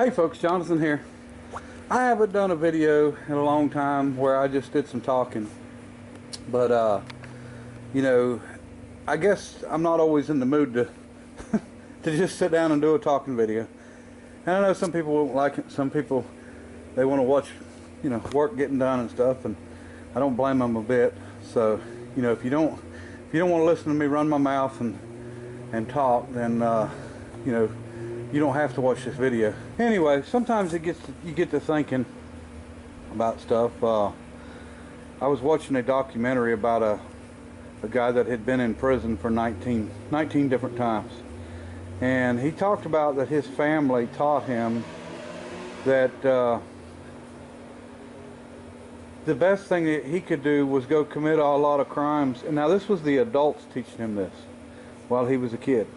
Hey folks, Jonathan here. I haven't done a video in a long time where I just did some talking, but you know, I guess I'm not always in the mood to to just sit down and do a talking video. And I know some people won't like it. Some people, they want to watch, work getting done and stuff, and I don't blame them a bit. So, if you don't want to listen to me run my mouth and talk, then you don't have to watch this video. Anyway, sometimes you get to thinking about stuff. I was watching a documentary about a guy that had been in prison for 19 different times. And he talked about that his family taught him that the best thing that he could do was go commit a lot of crimes. And now this was the adults teaching him this while he was a kid.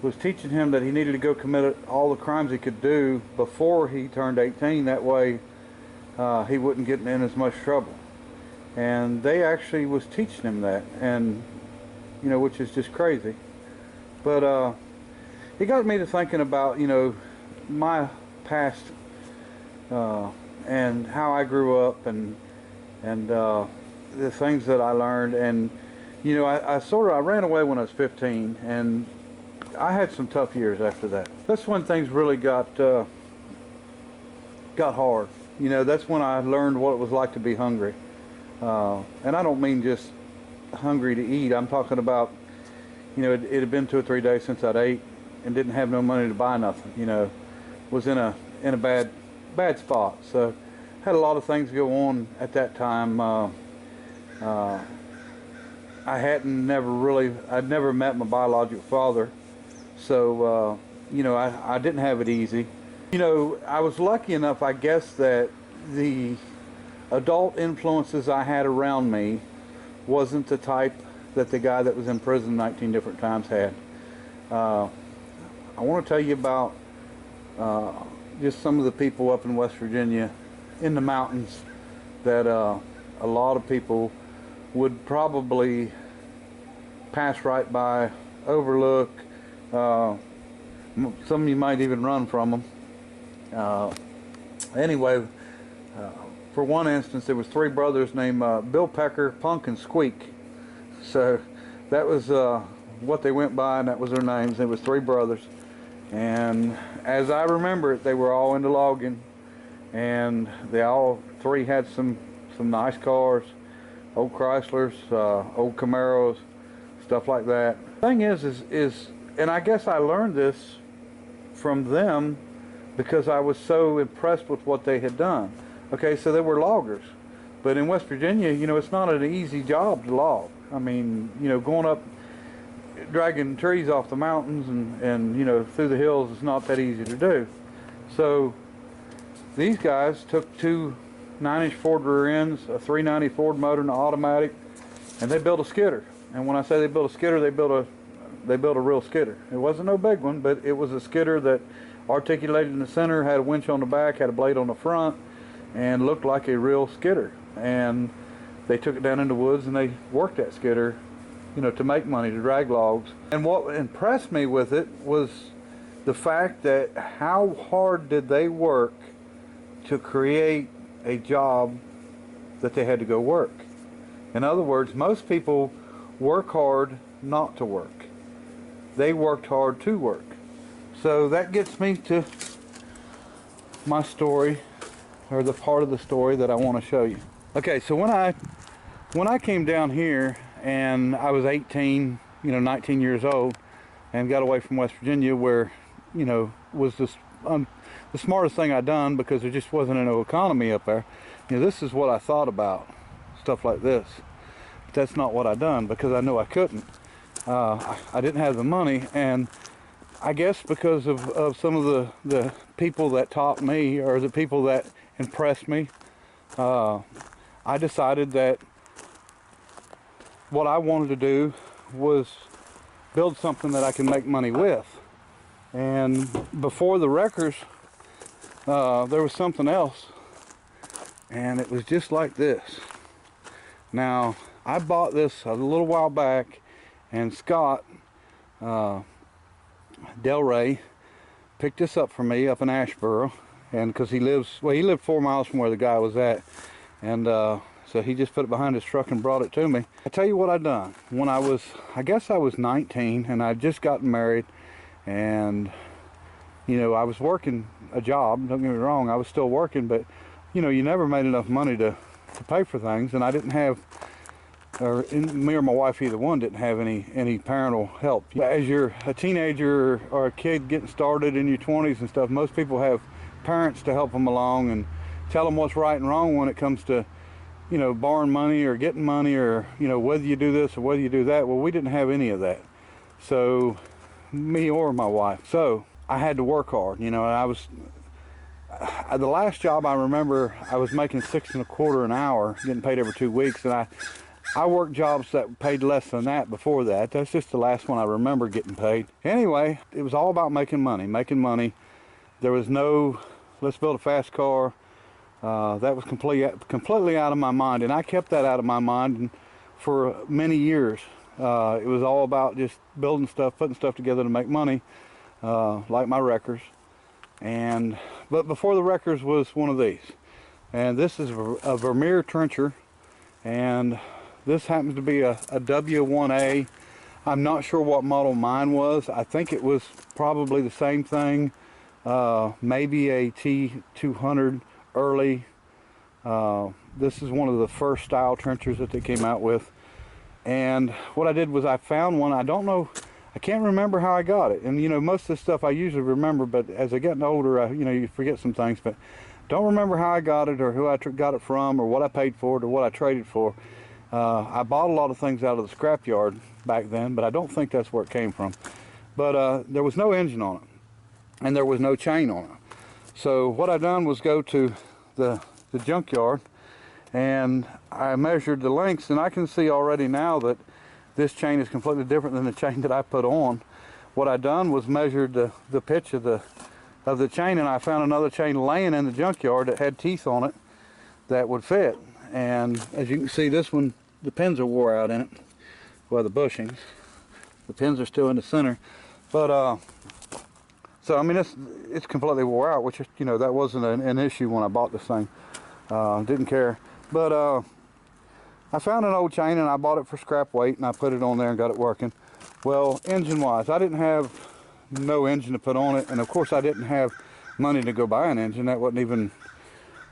Was teaching him that he needed to go commit all the crimes he could do before he turned 18. That way he wouldn't get in as much trouble. And they actually was teaching him that, and which is just crazy. But it got me to thinking about my past and how I grew up and the things that I learned. And I ran away when I was 15, and I had some tough years after that. That's when things really got hard. That's when I learned what it was like to be hungry. And I don't mean just hungry to eat. I'm talking about, it had been 2 or 3 days since I'd ate and didn't have no money to buy nothing. Was in a bad spot. So had a lot of things go on at that time. I'd never met my biological father. So, I didn't have it easy. I was lucky enough, I guess, that the adult influences I had around me wasn't the type that the guy that was in prison 19 different times had. I want to tell you about just some of the people up in West Virginia in the mountains that a lot of people would probably pass right by, overlook. Some of you might even run from them. Anyway, for one instance, there was 3 brothers named Bill Pecker, Punk, and Squeak. So that was what they went by, and that was their names. It was 3 brothers, and as I remember it, they were all into logging, and they all 3 had some nice cars, old Chryslers, old Camaros, stuff like that. The thing is and I guess I learned this from them because I was so impressed with what they had done. Okay, so they were loggers. But in West Virginia, it's not an easy job to log. I mean, going up, dragging trees off the mountains and through the hills is not that easy to do. So these guys took 2 9-inch Ford rear ends, a 390 Ford motor and an automatic, and they built a skidder. And when I say they built a skidder, they built a real skidder. It wasn't no big one, but it was a skidder that articulated in the center, had a winch on the back, had a blade on the front, and looked like a real skidder. And they took it down in the woods and they worked that skidder, to make money, to drag logs. And what impressed me with it was the fact that how hard did they work to create a job that they had to go work. In other words, most people work hard not to work. They worked hard to work. So that gets me to my story, or the part of the story that I want to show you. Okay, so when I came down here and I was 18, 19 years old, and got away from West Virginia, where, was the smartest thing I'd done, because there just wasn't no economy up there. This is what I thought about, stuff like this. But that's not what I done, because I knew I couldn't. I didn't have the money, and I guess because of some of the people that taught me, or the people that impressed me, I decided that what I wanted to do was build something that I can make money with. And before the wreckers, there was something else, and it was just like this. Now, I bought this a little while back, and Scott Del Rey picked this up for me up in Asheboro, and because he lived 4 miles from where the guy was at, and so he just put it behind his truck and brought it to me. I tell you what I done when I guess I was 19, and I'd just gotten married, and you know, I was working a job. Don't get me wrong, I was still working, but you know, you never made enough money to pay for things, and I didn't have, or me or my wife, either one didn't have any parental help. As you're a teenager or a kid getting started in your 20s and stuff, most people have parents to help them along and tell them what's right and wrong when it comes to, you know, borrowing money or getting money, or you know, whether you do this or whether you do that. Well, we didn't have any of that, so me or my wife. So I had to work hard, you know. And the last job I remember, I was making $6.25 an hour, getting paid every 2 weeks, and I worked jobs that paid less than that before that. That's just the last one I remember getting paid. Anyway, it was all about making money. There was no, let's build a fast car. That was completely out of my mind, and I kept that out of my mind for many years. It was all about just building stuff, putting stuff together to make money, like my wreckers. But before the wreckers was one of these, and this is a Vermeer trencher, and this happens to be a W1A. I'm not sure what model mine was. I think it was probably the same thing, maybe a T200 early. This is one of the first style trenchers that they came out with. And what I did was I found one. I can't remember how I got it. And you know, most of the stuff I usually remember, but as I get older, you know, you forget some things. But don't remember how I got it, or who I got it from, or what I paid for it, or what I traded for. I bought a lot of things out of the scrapyard back then, but I don't think that's where it came from. But there was no engine on it, and there was no chain on it. So what I done was go to the junkyard, and I measured the lengths, and I can see already now that this chain is completely different than the chain that I put on. What I done was measured the pitch of the chain, and I found another chain laying in the junkyard that had teeth on it that would fit. And as you can see, this one, the pins are wore out in it. Well, the bushings, the pins are still in the center, but so I mean, it's completely wore out, which, you know, that wasn't an issue when I bought this thing. Didn't care. But I found an old chain, and I bought it for scrap weight, and I put it on there and got it working. Well, engine wise, I didn't have no engine to put on it, and of course I didn't have money to go buy an engine. That wasn't even,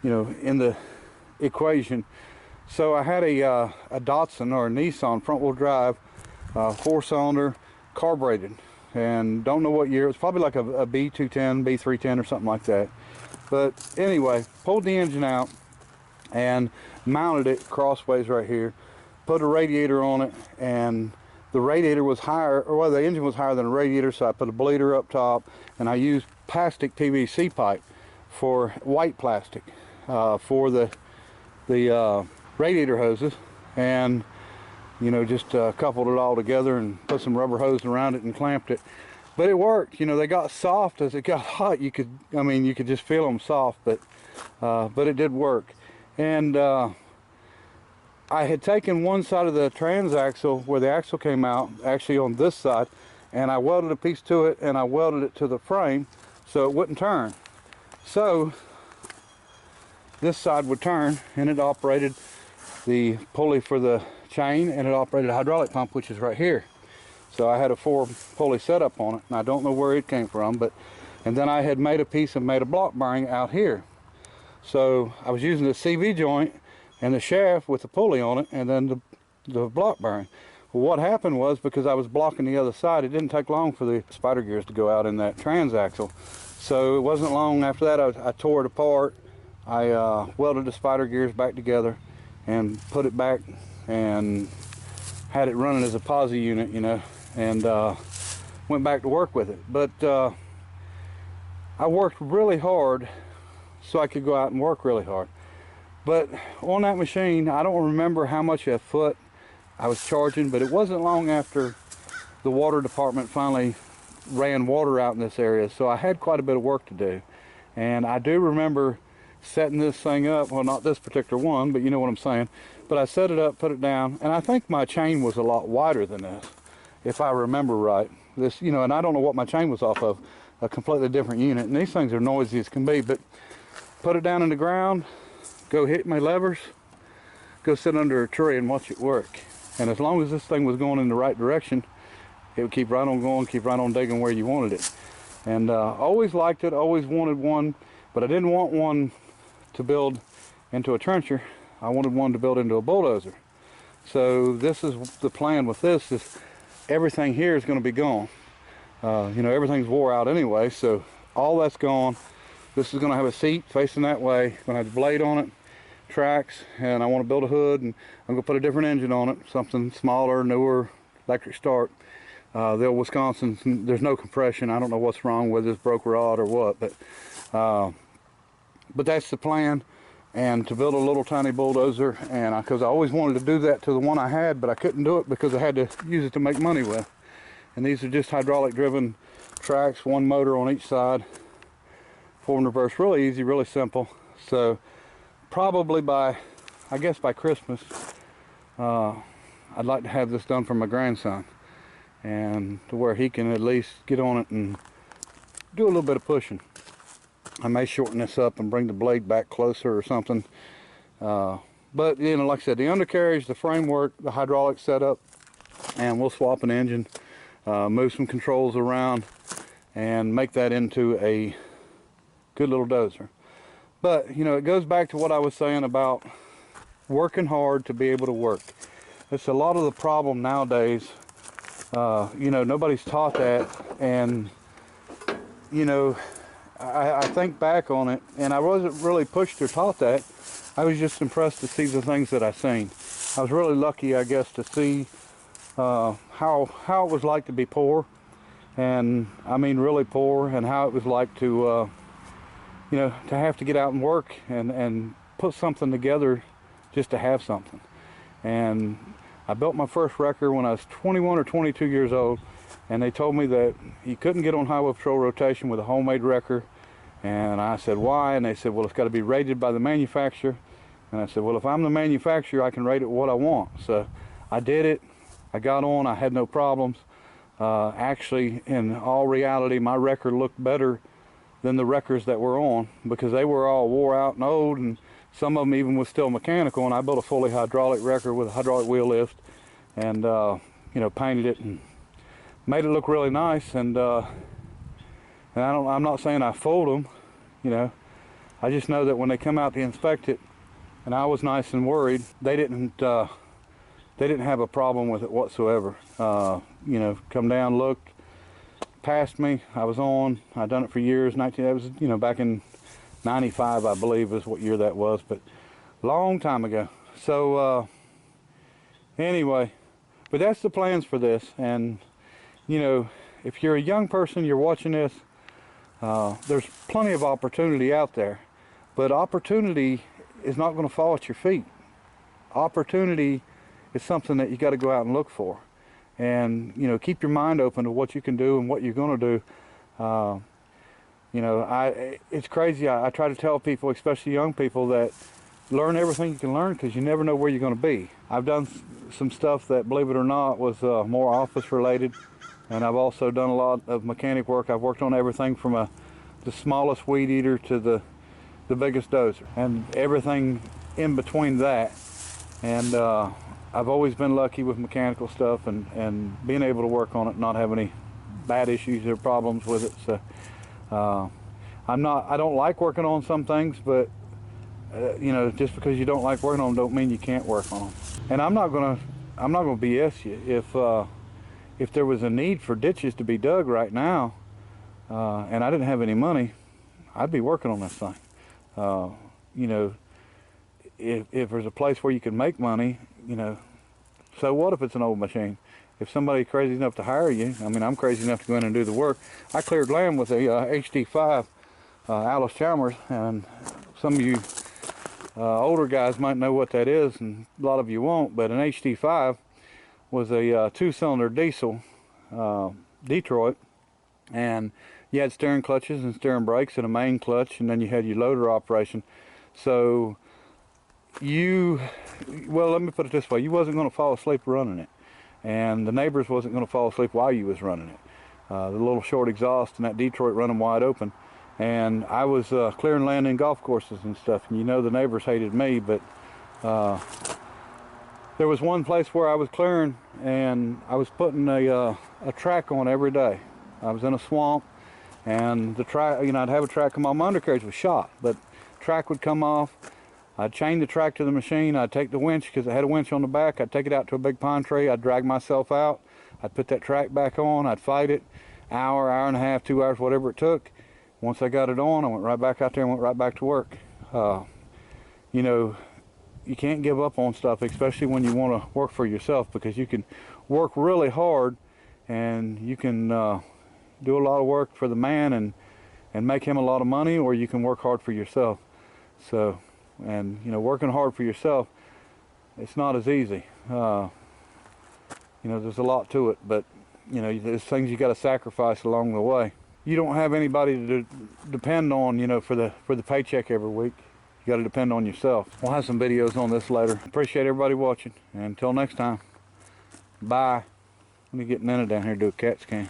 you know, in the equation. So I had a Datsun or a Nissan front wheel drive, 4-cylinder, carbureted, and don't know what year. It was probably like a B210, B310 or something like that. But anyway, pulled the engine out and mounted it crossways right here, put a radiator on it, and the radiator was higher, or well, the engine was higher than the radiator, so I put a bleeder up top, and I used plastic PVC pipe, for white plastic, for the radiator hoses, and you know, just coupled it all together and put some rubber hose around it and clamped it. But it worked. You know, they got soft as it got hot. You could just feel them soft, but it did work. And I had taken one side of the transaxle where the axle came out, actually on this side, and I welded a piece to it, and I welded it to the frame so it wouldn't turn. So this side would turn, and it operated the pulley for the chain, and it operated a hydraulic pump, which is right here. So I had a 4-pulley setup on it, and I don't know where it came from, and then I had made a piece and made a block bearing out here. So I was using the CV joint and the shaft with the pulley on it, and then the block bearing. Well, what happened was, because I was blocking the other side, it didn't take long for the spider gears to go out in that transaxle. So it wasn't long after that I tore it apart. I welded the spider gears back together and put it back and had it running as a posi unit, you know, and went back to work with it. But I worked really hard so I could go out and work really hard. But on that machine, I don't remember how much a foot I was charging, but it wasn't long after the water department finally ran water out in this area, so I had quite a bit of work to do. And I do remember setting this thing up, well, not this particular one, but you know what I'm saying. But I set it up, put it down, and I think my chain was a lot wider than this, if I remember right. This, you know, and I don't know what my chain was off of. a completely different unit. And these things are noisy as can be, but put it down in the ground, go hit my levers, go sit under a tree and watch it work. And as long as this thing was going in the right direction, it would keep right on going, keep right on digging where you wanted it. And always liked it, always wanted one, but I didn't want one to build into a trencher. I wanted one to build into a bulldozer. So this is the plan with this, is everything here is going to be gone. You know, everything's wore out anyway, so all that's gone. This is going to have a seat facing that way, going to have a blade on it, tracks, and I want to build a hood, and I'm going to put a different engine on it, something smaller, newer, electric start. The old Wisconsin, there's no compression. I don't know what's wrong with this, broke rod or what, but that's the plan. And to build a little tiny bulldozer, and because I always wanted to do that to the one I had, but I couldn't do it because I had to use it to make money with. And these are just hydraulic driven tracks, one motor on each side, forward and reverse, really easy, really simple. So probably I guess by Christmas, I'd like to have this done for my grandson, and to where he can at least get on it and do a little bit of pushing. I may shorten this up and bring the blade back closer or something. But, you know, like I said, the undercarriage, the framework, the hydraulic setup, and we'll swap an engine, move some controls around, and make that into a good little dozer. But, you know, it goes back to what I was saying about working hard to be able to work. It's a lot of the problem nowadays. You know, nobody's taught that, and, you know, I think back on it, and I wasn't really pushed or taught that. I was just impressed to see the things that I seen. I was really lucky, I guess, to see how it was like to be poor, and I mean really poor, and how it was like to you know, to have to get out and work and put something together just to have something. And I built my first wrecker when I was 21 or 22 years old, and they told me that you couldn't get on highway patrol rotation with a homemade wrecker. And I said, why? And they said, well, it's got to be rated by the manufacturer. And I said, well, if I'm the manufacturer, I can rate it what I want. So I did it. I got on. I had no problems. Actually, in all reality, my wrecker looked better than the wreckers that were on, because they were all wore out and old, and some of them even was still mechanical. And I built a fully hydraulic wrecker with a hydraulic wheel lift, and you know, painted it and made it look really nice. And I'm not saying I fooled them, you know. I just know that when they come out to inspect it, and I was nice and worried, they didn't have a problem with it whatsoever. You know, come down, looked, passed me. I was on. I'd done it for years. That was, you know, back in '95, I believe, is what year that was, but long time ago. So anyway, but that's the plans for this. And you know, if you're a young person, you're watching this, there's plenty of opportunity out there, but opportunity is not going to fall at your feet. Opportunity is something that you got to go out and look for, and you know, keep your mind open to what you can do and what you're going to do. You know, it's crazy. I try to tell people, especially young people, that learn everything you can learn, because you never know where you're going to be. I've done some stuff that, believe it or not, was more office related, and I've also done a lot of mechanic work. I've worked on everything from the smallest weed eater to the biggest dozer, and everything in between that. And I've always been lucky with mechanical stuff, and being able to work on it, not have any bad issues or problems with it. So I don't like working on some things, but you know, just because you don't like working on them don't mean you can't work on them. And I'm not gonna BS you. If there was a need for ditches to be dug right now, and I didn't have any money, I'd be working on this thing. You know, if there's a place where you can make money, you know, so what if it's an old machine? If somebody's crazy enough to hire you, I mean, I'm crazy enough to go in and do the work. I cleared land with a HD5 Allis Chalmers, and some of you older guys might know what that is, and a lot of you won't, but an HD5 was a two-cylinder diesel Detroit, and you had steering clutches and steering brakes and a main clutch, and then you had your loader operation. So well, let me put it this way, you wasn't going to fall asleep running it, and the neighbors wasn't going to fall asleep while you was running it. the little short exhaust and that Detroit running wide open. And I was clearing land in golf courses and stuff, and you know the neighbors hated me, but there was one place where I was clearing and I was putting a track on every day. I was in a swamp, and the track, you know, I'd have a track come off. My undercarriage was shot, but track would come off. I'd chain the track to the machine. I'd take the winch, because I had a winch on the back. I'd take it out to a big pine tree. I'd drag myself out. I'd put that track back on. I'd fight it, hour, hour and a half, 2 hours, whatever it took. Once I got it on, I went right back out there and went right back to work. You know, you can't give up on stuff, especially when you want to work for yourself, because you can work really hard and you can do a lot of work for the man and make him a lot of money, or you can work hard for yourself. So, and you know, working hard for yourself, it's not as easy. You know, there's a lot to it, but you know, there's things you got to sacrifice along the way. You don't have anybody to depend on, you know, for the paycheck every week. You got to depend on yourself. We'll have some videos on this later. Appreciate everybody watching, and until next time, bye. Let me get Nana down here to do a CAT scan.